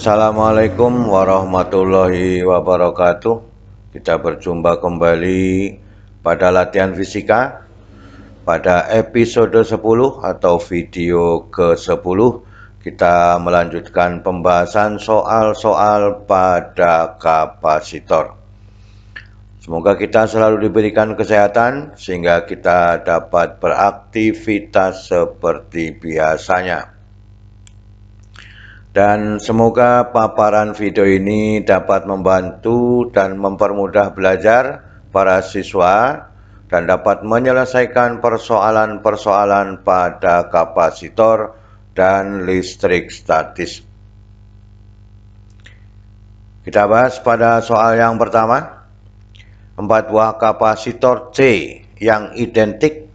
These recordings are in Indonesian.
Assalamualaikum warahmatullahi wabarakatuh. Kita berjumpa kembali pada latihan fisika pada episode 10 atau video ke-10. Kita melanjutkan pembahasan soal-soal pada kapasitor. Semoga kita selalu diberikan kesehatan sehingga kita dapat beraktivitas seperti biasanya. Dan semoga paparan video ini dapat membantu dan mempermudah belajar para siswa dan dapat menyelesaikan persoalan-persoalan pada kapasitor dan listrik statis. Kita bahas pada soal yang pertama. 4 buah kapasitor C yang identik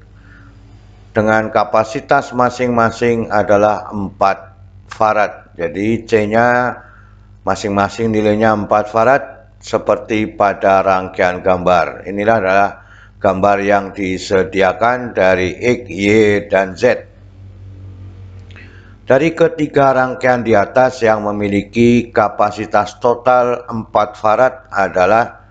dengan kapasitas masing-masing adalah 4 farad. Jadi C-nya masing-masing nilainya 4 farad seperti pada rangkaian gambar. Inilah adalah gambar yang disediakan dari X, Y, dan Z. Dari ketiga rangkaian di atas yang memiliki kapasitas total 4 farad adalah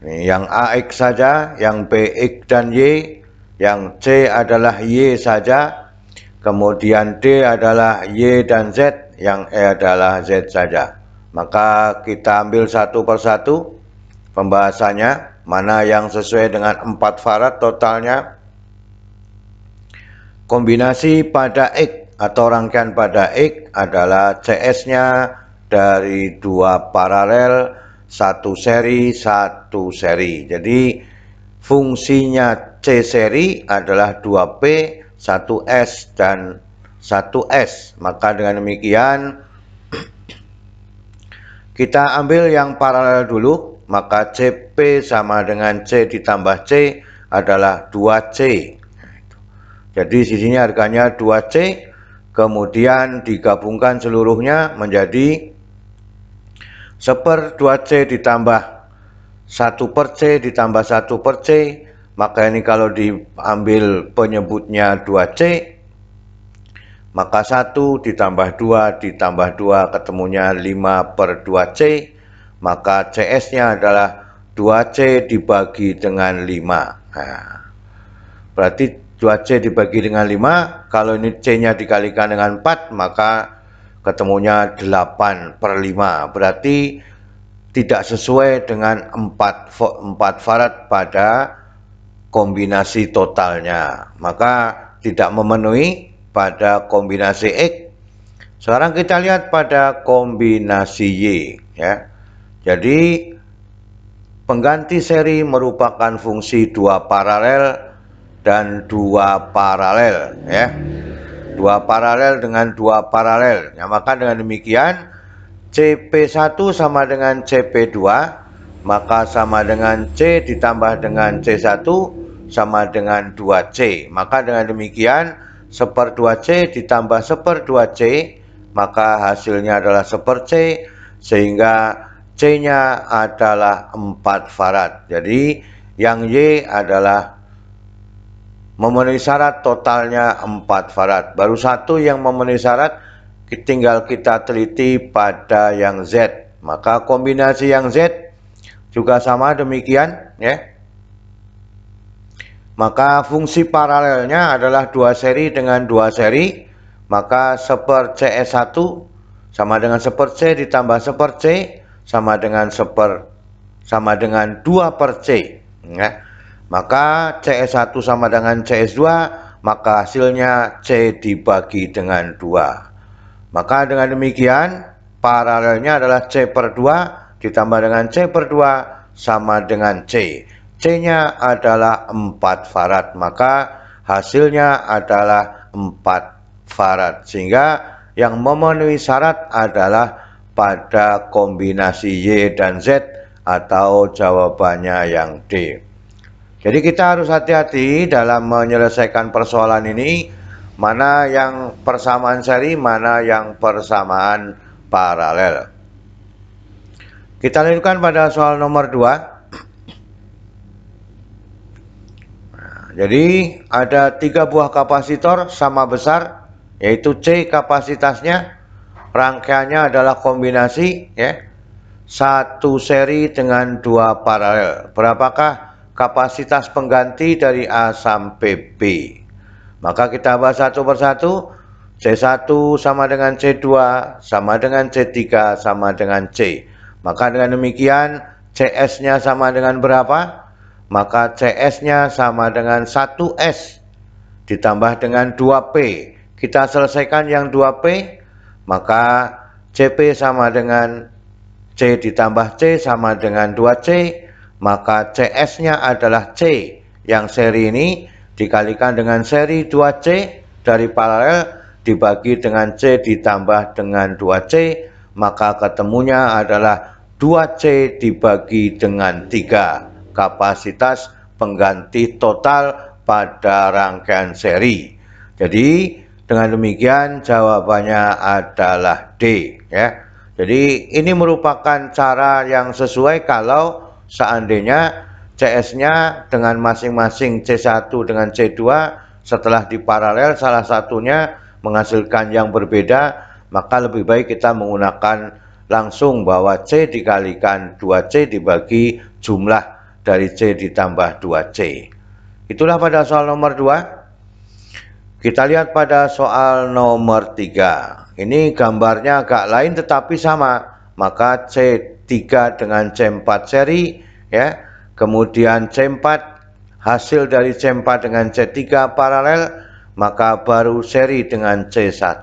yang AX saja, yang BX dan Y, yang C adalah Y saja, kemudian D adalah Y dan Z, yang E adalah Z saja. Maka kita ambil satu persatu pembahasannya, mana yang sesuai dengan 4 farad totalnya. Kombinasi pada X atau rangkaian pada X adalah CS-nya dari 2 paralel, 1 seri, 1 seri. Jadi fungsinya C seri adalah 2P, 1S dan 1S. Maka dengan demikian kita ambil yang paralel dulu, maka CP sama dengan C ditambah C adalah 2C. Jadi sisinya harganya 2C, kemudian digabungkan seluruhnya menjadi 1/2C ditambah 1/C ditambah 1/C. Maka ini kalau diambil penyebutnya 2C, maka 1 ditambah 2 ditambah 2 ketemunya 5/2C. Maka CS-nya adalah 2C dibagi dengan 5. Nah, berarti 2C dibagi dengan 5, kalau ini C-nya dikalikan dengan 4, maka ketemunya 8/5. Berarti tidak sesuai dengan 4 farad pada kombinasi totalnya, maka tidak memenuhi pada kombinasi X. Sekarang kita lihat pada kombinasi Y, ya. Jadi pengganti seri merupakan fungsi 2 paralel dan 2 paralel, ya. 2 paralel dengan 2 paralel. Ya, maka dengan demikian CP1 sama dengan CP2, maka sama dengan C ditambah dengan C1 sama dengan 2C. Maka dengan demikian 1/2C ditambah 1/2C, maka hasilnya adalah 1/C, sehingga C-nya adalah 4 farad. Jadi yang Y adalah memenuhi syarat totalnya 4 farad. Baru satu yang memenuhi syarat, tinggal kita teliti pada yang Z. Maka kombinasi yang Z juga sama demikian, ya. Maka fungsi paralelnya adalah 2 seri dengan 2 seri, maka 1/CS1 sama dengan 1/C ditambah 1/C sama dengan 2/C, ya. Maka CS1 sama dengan CS2, maka hasilnya C dibagi dengan 2. Maka dengan demikian paralelnya adalah C/2 ditambah dengan C/2 sama dengan C. C-nya adalah 4 farad, maka hasilnya adalah 4 farad. Sehingga yang memenuhi syarat adalah pada kombinasi Y dan Z, atau jawabannya yang D. Jadi kita harus hati-hati dalam menyelesaikan persoalan ini, mana yang persamaan seri, mana yang persamaan paralel. Kita lanjutkan pada soal nomor 2. Jadi ada 3 buah kapasitor sama besar, yaitu C kapasitasnya, rangkaiannya adalah kombinasi ya, satu seri dengan dua paralel. Berapakah kapasitas pengganti dari A sampai B? Maka kita bahas satu persatu. C1 sama dengan C2 sama dengan C3 sama dengan C. Maka dengan demikian CS-nya sama dengan berapa? Maka CS-nya sama dengan 1S ditambah dengan 2P. Kita selesaikan yang 2P, maka CP sama dengan C ditambah C sama dengan 2C, maka CS-nya adalah C yang seri ini dikalikan dengan seri 2C dari paralel dibagi dengan C ditambah dengan 2C, maka ketemunya adalah 2C dibagi dengan 3, kapasitas pengganti total pada rangkaian seri. Jadi dengan demikian jawabannya adalah D ya. Jadi ini merupakan cara yang sesuai kalau seandainya CS-nya dengan masing-masing C1 dengan C2 setelah diparalel salah satunya menghasilkan yang berbeda, maka lebih baik kita menggunakan langsung bahwa C dikalikan 2C dibagi jumlah dari C ditambah 2C. Itulah pada soal nomor 2. Kita lihat pada soal nomor 3. Ini gambarnya agak lain tetapi sama. Maka C3 dengan C4 seri ya. Kemudian C4 hasil dari C4 dengan C3 paralel, maka baru seri dengan C1.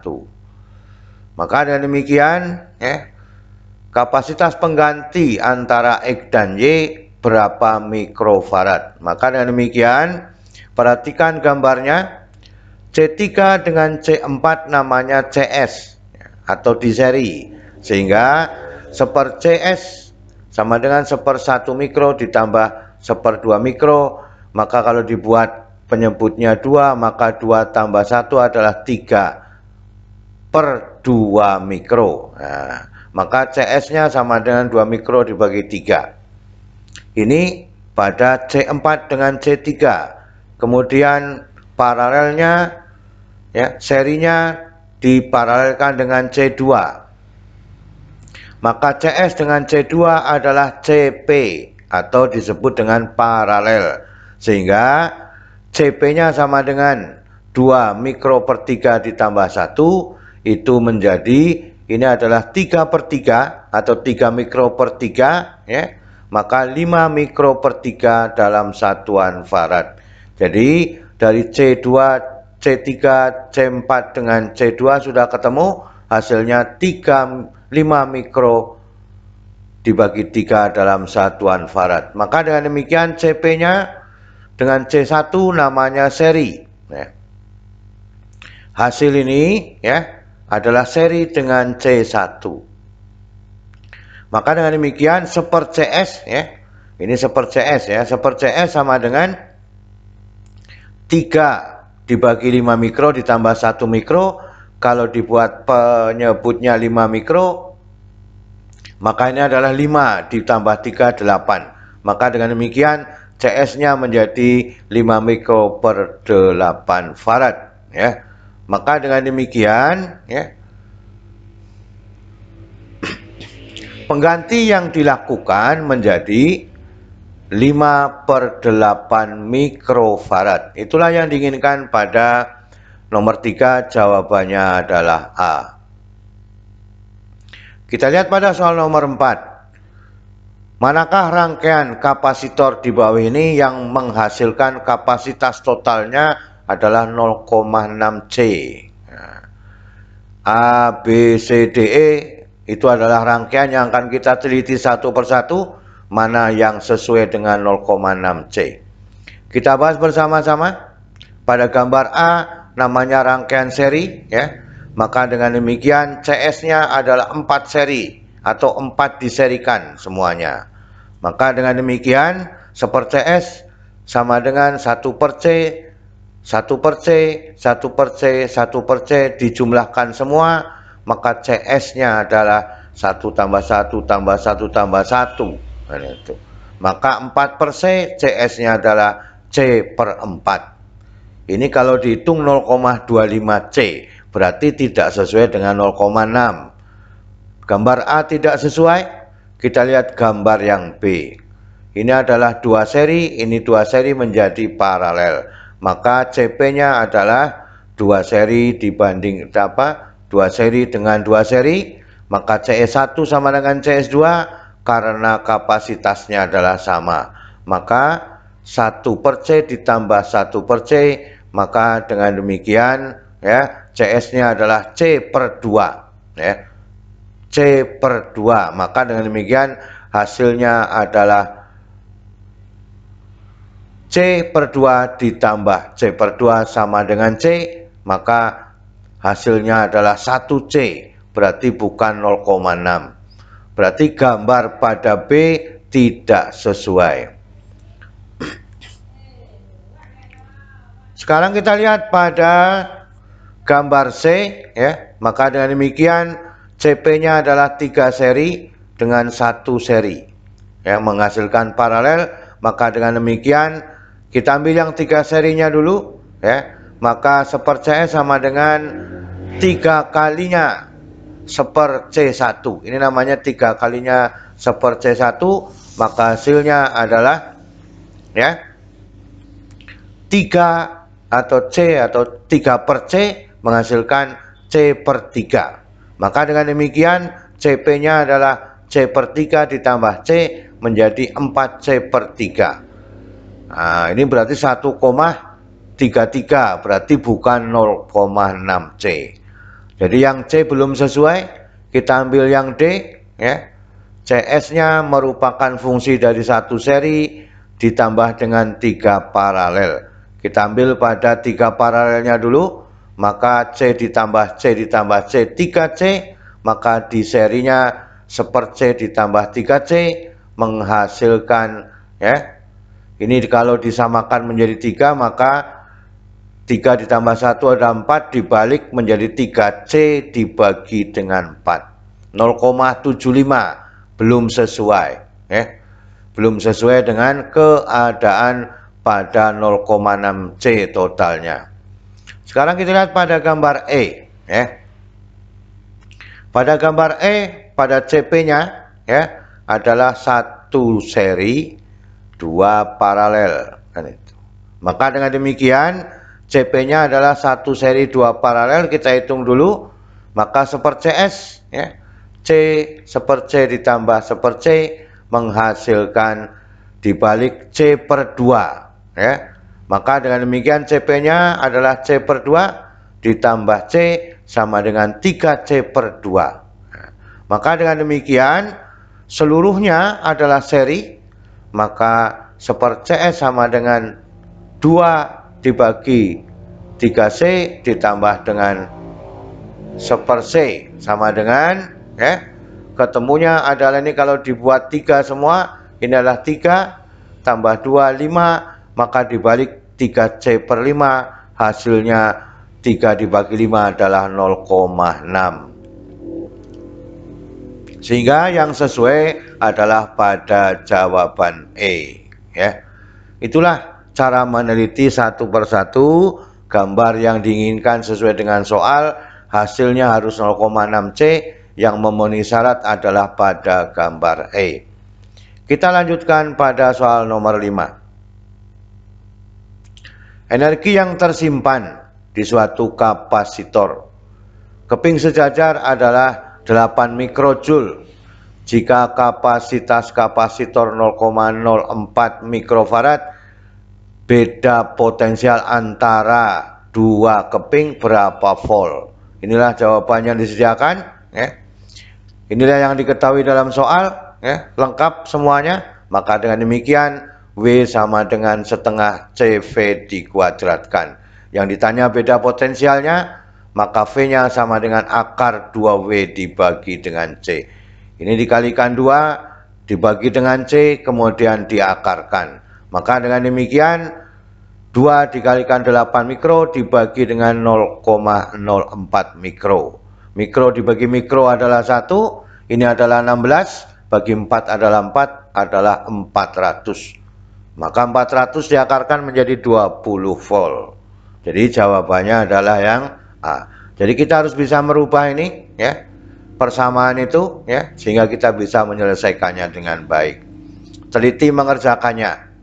Maka dengan demikian ya, kapasitas pengganti antara X dan Y berapa mikrofarad. Maka dengan demikian perhatikan gambarnya. C3 dengan C4 namanya CS atau di seri, sehingga 1/CS sama dengan 1/1 mikro ditambah 1/2 mikro. Maka kalau dibuat penyebutnya 2, maka 2 tambah 1 adalah 3/2 mikro. Nah, maka CS-nya sama dengan 2 mikro dibagi 3. Ini pada C4 dengan C3. Kemudian paralelnya ya, serinya diparalelkan dengan C2. Maka CS dengan C2 adalah CP atau disebut dengan paralel. Sehingga CP-nya sama dengan 2 mikro per 3 ditambah 1, itu menjadi, ini adalah 3/3 atau 3 mikro per 3 ya. Maka 5 mikro per 3 dalam satuan farad. Jadi dari C2, C3, C4 dengan C2 sudah ketemu, hasilnya 5 mikro dibagi 3 dalam satuan farad. Maka dengan demikian CP-nya dengan C1 namanya seri ya. Hasil ini ya adalah seri dengan C1. Maka dengan demikian 1/CS ya. Ini 1/CS ya. 1/CS sama dengan 3 dibagi 5 mikro ditambah 1 mikro. Kalau dibuat penyebutnya 5 mikro, maka ini adalah 5 ditambah 3, 8. Maka dengan demikian CS-nya menjadi 5 mikro per 8 farad ya. Maka dengan demikian ya, pengganti yang dilakukan menjadi 5/8 mikrofarad. Itulah yang diinginkan pada nomor 3, jawabannya adalah A. Kita lihat pada soal nomor 4. Manakah rangkaian kapasitor di bawah ini yang menghasilkan kapasitas totalnya adalah 0,6C? A, B, C, D, E itu adalah rangkaian yang akan kita teliti satu persatu, mana yang sesuai dengan 0,6C. Kita bahas bersama-sama. Pada gambar A namanya rangkaian seri ya. Maka dengan demikian CS-nya adalah 4 seri atau 4 diserikan semuanya. Maka dengan demikian 1/CS sama dengan 1/C, 1/C, 1/C, 1/C dijumlahkan semua, maka CS-nya adalah 1 tambah 1 tambah 1 tambah 1. Nah, itu. Maka 4/C, CS-nya adalah C/4. Ini kalau dihitung 0,25C, berarti tidak sesuai dengan 0,6. Gambar A tidak sesuai, kita lihat gambar yang B. Ini adalah dua seri, ini dua seri menjadi paralel. Maka CP-nya adalah dua seri dibanding dua seri dengan dua seri, maka CS1 sama dengan CS2 karena kapasitasnya adalah sama. Maka 1/C ditambah 1/C, maka dengan demikian ya CS-nya adalah C/2 ya. C/2, maka dengan demikian hasilnya adalah C/2 ditambah C/2 sama dengan C, maka hasilnya adalah 1C, berarti bukan 0,6. Berarti gambar pada B tidak sesuai. Sekarang kita lihat pada gambar C ya, maka dengan demikian CP-nya adalah 3 seri dengan 1 seri yang menghasilkan paralel. Maka dengan demikian kita ambil yang 3 serinya dulu ya, maka 1/CS sama dengan 3 kalinya 1/C1. Ini namanya 3 kalinya 1/C1, maka hasilnya adalah ya 3 atau C atau 3/C menghasilkan C/3. Maka dengan demikian CP-nya adalah C/3 ditambah C menjadi 4C/3. Nah, ini berarti 1,33, berarti bukan 0,6C. Jadi yang C belum sesuai, kita ambil yang D ya. CS-nya merupakan fungsi dari 1 seri ditambah dengan 3 paralel. Kita ambil pada 3 paralelnya dulu, maka C ditambah C ditambah C 3C, maka di serinya 1/C ditambah 3C menghasilkan ya. Ini kalau disamakan menjadi 3, maka 3 ditambah 1 ada 4, dibalik menjadi 3C dibagi dengan 4. 0,75 belum sesuai ya. Belum sesuai dengan keadaan pada 0,6C totalnya. Sekarang kita lihat pada gambar E ya. Pada gambar E, pada CP-nya ya adalah 1 seri 2 paralel kan itu. Maka dengan demikian CP-nya adalah 1 seri 2 paralel, kita hitung dulu. Maka 1/CS ya. C 1/C ditambah 1/C menghasilkan dibalik C/2 ya. Maka dengan demikian CP-nya adalah C/2 ditambah C sama dengan 3C/2. Nah, maka dengan demikian seluruhnya adalah seri, maka 1/CS sama dengan 2 dibagi 3C ditambah dengan 1/C sama dengan ya. Ketemunya adalah ini kalau dibuat 3 semua, ini adalah 3 tambah 2 5, maka dibalik 3C/5 hasilnya 3 dibagi 5 adalah 0,6. Sehingga yang sesuai adalah pada jawaban E ya. Itulah cara meneliti satu persatu gambar yang diinginkan sesuai dengan soal. Hasilnya harus 0,6C, yang memenuhi syarat adalah pada gambar E. Kita lanjutkan pada soal nomor 5. Energi yang tersimpan di suatu kapasitor keping sejajar adalah 8 mikrojoule. Jika kapasitas kapasitor 0,04 mikrofarad, beda potensial antara 2 keping berapa volt? Inilah jawabannya yang disediakan ya. Inilah yang diketahui dalam soal ya, lengkap semuanya. Maka dengan demikian W sama dengan setengah CV dikuadratkan. Yang ditanya beda potensialnya, maka V-nya sama dengan akar 2W dibagi dengan C. Ini dikalikan 2, dibagi dengan C, kemudian diakarkan. Maka dengan demikian 2 dikalikan 8 mikro dibagi dengan 0,04 mikro. Mikro dibagi mikro adalah 1, ini adalah 16, bagi 4 adalah 4, adalah 400. Maka 400 diakarkan menjadi 20 volt. Jadi jawabannya adalah yang A. Jadi kita harus bisa merubah ini ya. persamaan itu ya, sehingga kita bisa menyelesaikannya dengan baik. Teliti mengerjakannya.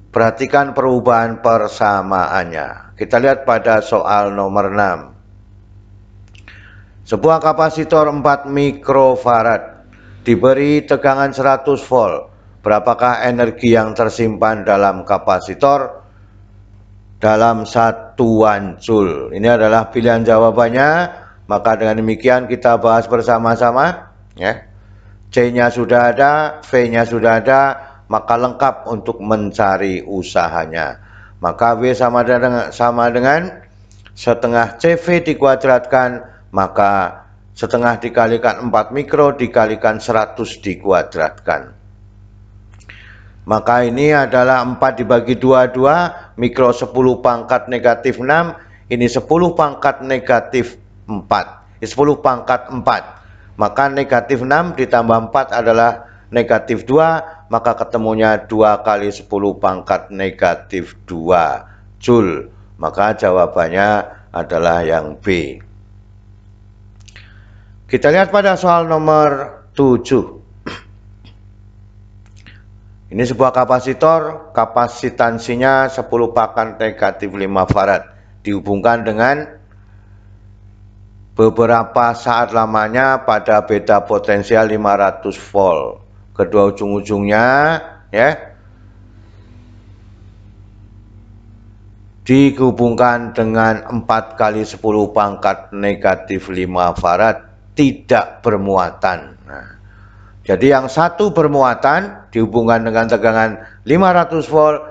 Perhatikan perubahan persamaannya. Kita lihat pada soal nomor 6. Sebuah kapasitor 4 mikrofarad diberi tegangan 100 volt. Berapakah energi yang tersimpan dalam kapasitor dalam satuan joule? Ini adalah pilihan jawabannya. Maka dengan demikian kita bahas bersama-sama ya. C-nya sudah ada, V-nya sudah ada, maka lengkap untuk mencari usahanya. Maka W sama dengan setengah CV dikuadratkan, maka setengah dikalikan 4 mikro dikalikan 100 dikuadratkan. Maka ini adalah 4 dibagi 2 mikro 10 pangkat negatif 6, ini 10 pangkat negatif 4, 10 pangkat 4. Maka negatif 6 ditambah 4 adalah negatif 2, maka ketemunya 2 kali 10 pangkat negatif 2 joule. Maka jawabannya adalah yang B. Kita lihat pada soal nomor 7. Ini sebuah kapasitor, kapasitansinya 10 pangkat negatif 5 farad. Dihubungkan dengan beberapa saat lamanya pada beda potensial 500 volt. Kedua ujung-ujungnya ya dihubungkan dengan 4 kali 10 pangkat negatif 5 farad tidak bermuatan. Nah, jadi yang satu bermuatan dihubungkan dengan tegangan 500 volt,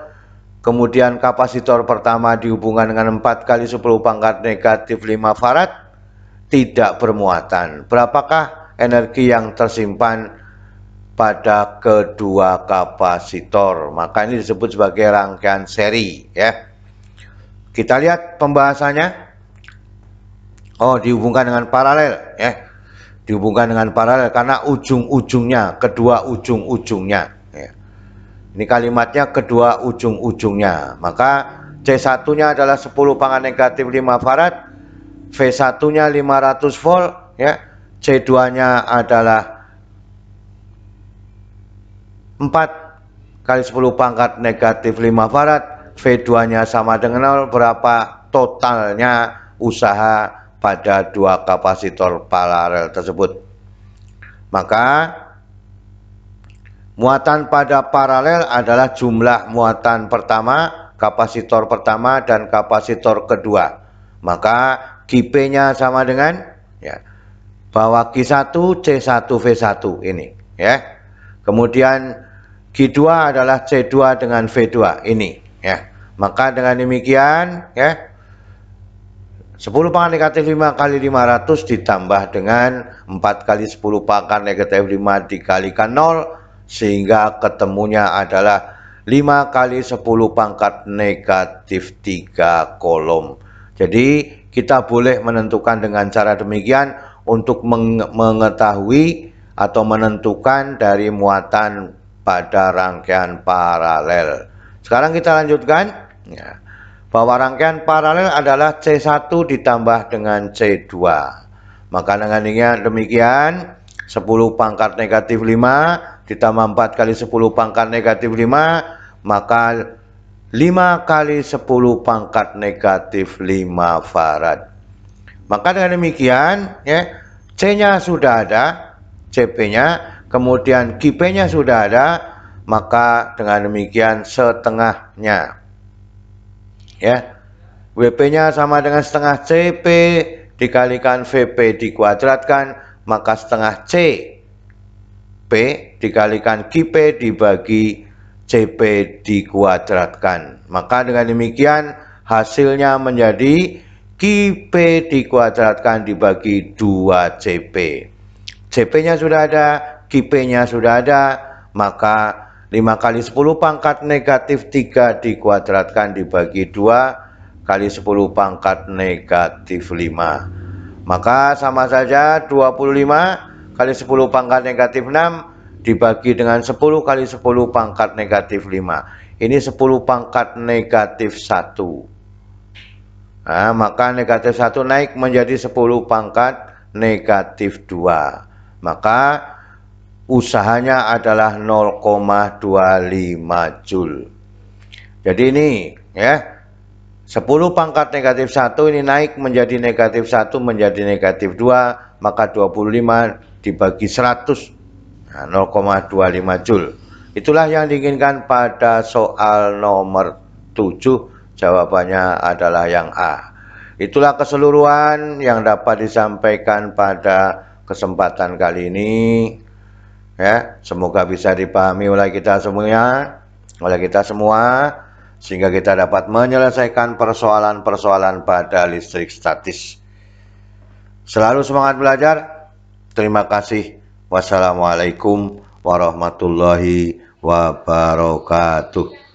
kemudian kapasitor pertama dihubungkan dengan 4 kali 10 pangkat negatif 5 farad tidak bermuatan. Berapakah energi yang tersimpan pada kedua kapasitor? Maka ini disebut sebagai rangkaian seri ya. Kita lihat pembahasannya. Oh, dihubungkan dengan paralel ya. Dihubungkan dengan paralel karena ujung-ujungnya, kedua ujung-ujungnya ya. Ini kalimatnya kedua ujung-ujungnya. Maka C1-nya adalah 10 pangkat negatif 5 farad, V1-nya 500 volt ya. C2-nya adalah 4 kali 10 pangkat negatif 5 farad, V2-nya sama dengan 0. Berapa totalnya usaha pada dua kapasitor paralel tersebut? Maka muatan pada paralel adalah jumlah muatan pertama, kapasitor pertama dan kapasitor kedua. Maka Qp-nya sama dengan ya, bahwa Q1 C1 V1 ini ya. Kemudian Q2 adalah C2 dengan V2 ini ya. Maka dengan demikian ya, 10 pangkat negatif 5 kali 500 ditambah dengan 4 kali 10 pangkat negatif 5 dikalikan 0, sehingga ketemunya adalah 5 kali 10 pangkat negatif 3 kolom. Jadi kita boleh menentukan dengan cara demikian untuk mengetahui atau menentukan dari muatan pada rangkaian paralel. Sekarang kita lanjutkan ya, bahwa rangkaian paralel adalah C1 ditambah dengan C2. Maka dengan demikian 10 pangkat negatif 5 ditambah 4 kali 10 pangkat negatif 5, maka 5 kali 10 pangkat negatif 5 farad. Maka dengan demikian ya, C-nya sudah ada, CP-nya, kemudian Qp-nya sudah ada, maka dengan demikian setengahnya ya, WP-nya sama dengan setengah CP dikalikan VP dikuadratkan, maka setengah CP dikalikan QP dibagi CP dikuadratkan. Maka dengan demikian hasilnya menjadi QP dikuadratkan dibagi 2 CP. CP-nya sudah ada, QP-nya sudah ada, maka 5 kali 10 pangkat negatif 3 dikuadratkan dibagi 2 kali 10 pangkat negatif 5. Maka sama saja 25 kali 10 pangkat negatif 6 dibagi dengan 10 kali 10 pangkat negatif 5. Ini 10 pangkat negatif 1. Nah, maka negatif 1 naik menjadi 10 pangkat negatif 2. Maka usahanya adalah 0,25 Joule. Jadi ini ya, 10 pangkat negatif 1 ini naik menjadi negatif 1 menjadi negatif 2, maka 25 dibagi 100, nah, 0,25 Joule. Itulah yang diinginkan pada soal nomor 7, jawabannya adalah yang A. Itulah keseluruhan yang dapat disampaikan pada kesempatan kali ini. Ya, semoga bisa dipahami oleh kita semua, sehingga kita dapat menyelesaikan persoalan-persoalan pada listrik statis. Selalu semangat belajar. Terima kasih. Wassalamualaikum warahmatullahi wabarakatuh.